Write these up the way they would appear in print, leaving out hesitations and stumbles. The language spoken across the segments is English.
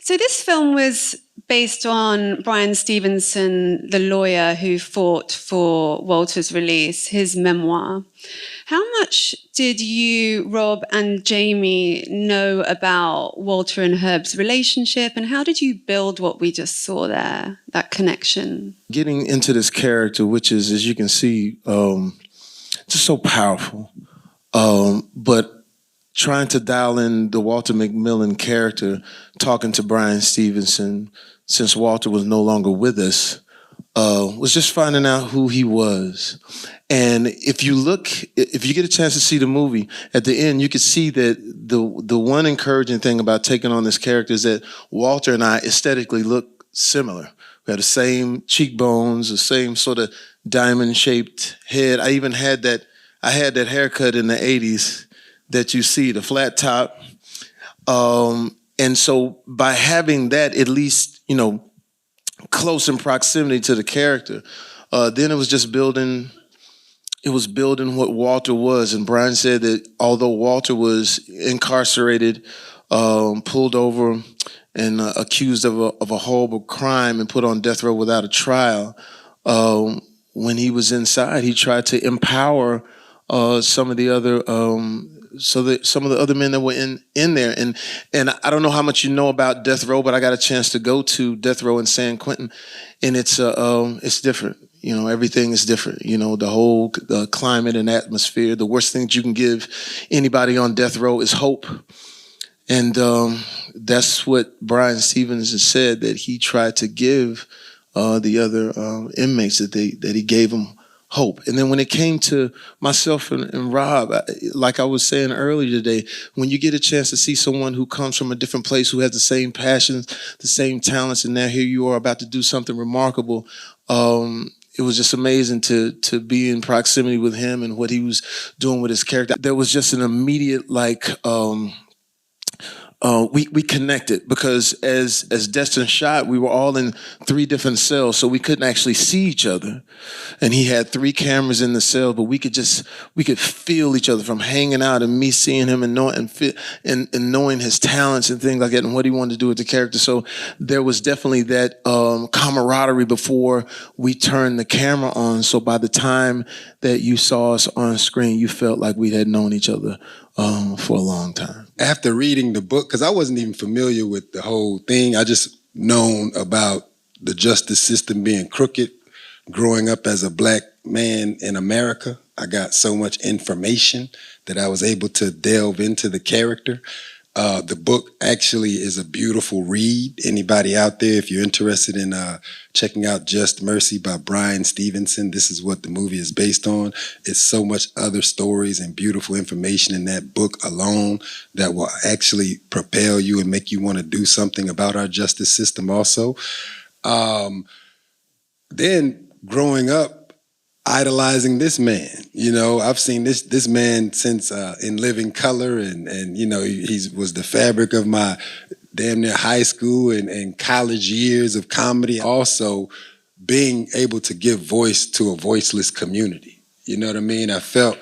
So this film was based on Brian Stevenson, the lawyer who fought for Walter's release, his memoir. How much did you, Rob and Jamie, know about Walter and Herb's relationship, and how did you build what we just saw there, that connection? Getting into this character, which is, as you can see, just so powerful, but trying to dial in the Walter McMillan character, talking to Brian Stevenson, since Walter was no longer with us, was just finding out who he was. And if you get a chance to see the movie, at the end, you can see that the one encouraging thing about taking on this character is that Walter and I aesthetically look similar. We had the same cheekbones, the same sort of diamond-shaped head. I even had that haircut in the 80s that you see, the flat top. And so by having that, at least, close in proximity to the character, then it was just building what Walter was. And Brian said that although Walter was incarcerated, pulled over and accused of a horrible crime and put on death row without a trial, when he was inside, he tried to empower some of the other men that were in there. And I don't know how much you know about death row, but I got a chance to go to death row in San Quentin, and it's different. Everything is different. The whole climate and atmosphere. The worst thing that you can give anybody on death row is hope. And that's what Brian Stevens has said, that he tried to give the other inmates, that he gave them hope. And then when it came to myself and Rob, like I was saying earlier today, when you get a chance to see someone who comes from a different place, who has the same passions, the same talents, and now here you are about to do something remarkable, it was just amazing to be in proximity with him and what he was doing with his character. There was just an immediate, we connected, because as Destin shot, we were all in 3 different cells, so we couldn't actually see each other. And he had 3 cameras in the cell, but we could feel each other from hanging out and me seeing him and knowing his talents and things like that and what he wanted to do with the character. So there was definitely that camaraderie before we turned the camera on. So by the time that you saw us on screen, you felt like we had known each other for a long time. After reading the book, because I wasn't even familiar with the whole thing, I just known about the justice system being crooked. Growing up as a black man in America, I got so much information that I was able to delve into the character. The book actually is a beautiful read. Anybody out there, if you're interested in checking out Just Mercy by Brian Stevenson, this is what the movie is based on. It's so much other stories and beautiful information in that book alone that will actually propel you and make you want to do something about our justice system also. Then growing up, idolizing this man. I've seen this man since in living color, and he was the fabric of my damn near high school and college years of comedy. Also being able to give voice to a voiceless community. You know what I mean? I felt,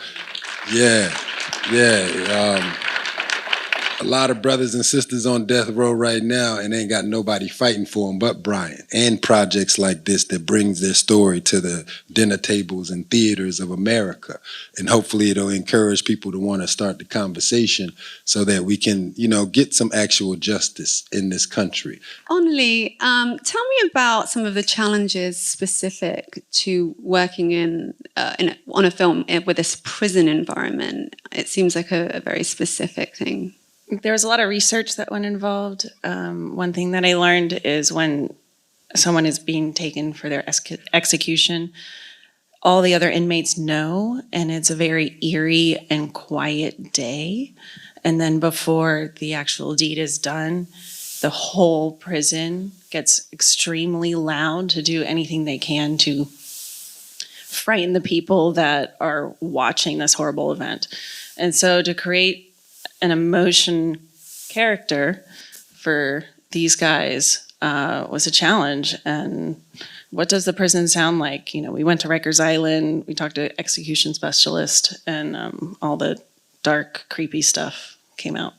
a lot of brothers and sisters on death row right now and ain't got nobody fighting for them but Brian. And projects like this that brings their story to the dinner tables and theaters of America. And hopefully it'll encourage people to want to start the conversation so that we can, get some actual justice in this country. Only, tell me about some of the challenges specific to working on a film with this prison environment. It seems like a very specific thing. There was a lot of research that went involved. One thing that I learned is when someone is being taken for their execution, all the other inmates know, and it's a very eerie and quiet day. And then before the actual deed is done, the whole prison gets extremely loud to do anything they can to frighten the people that are watching this horrible event. And so to create an emotion character for these guys was a challenge. And what does the prison sound like? We went to Rikers Island, we talked to execution specialist, and all the dark, creepy stuff came out.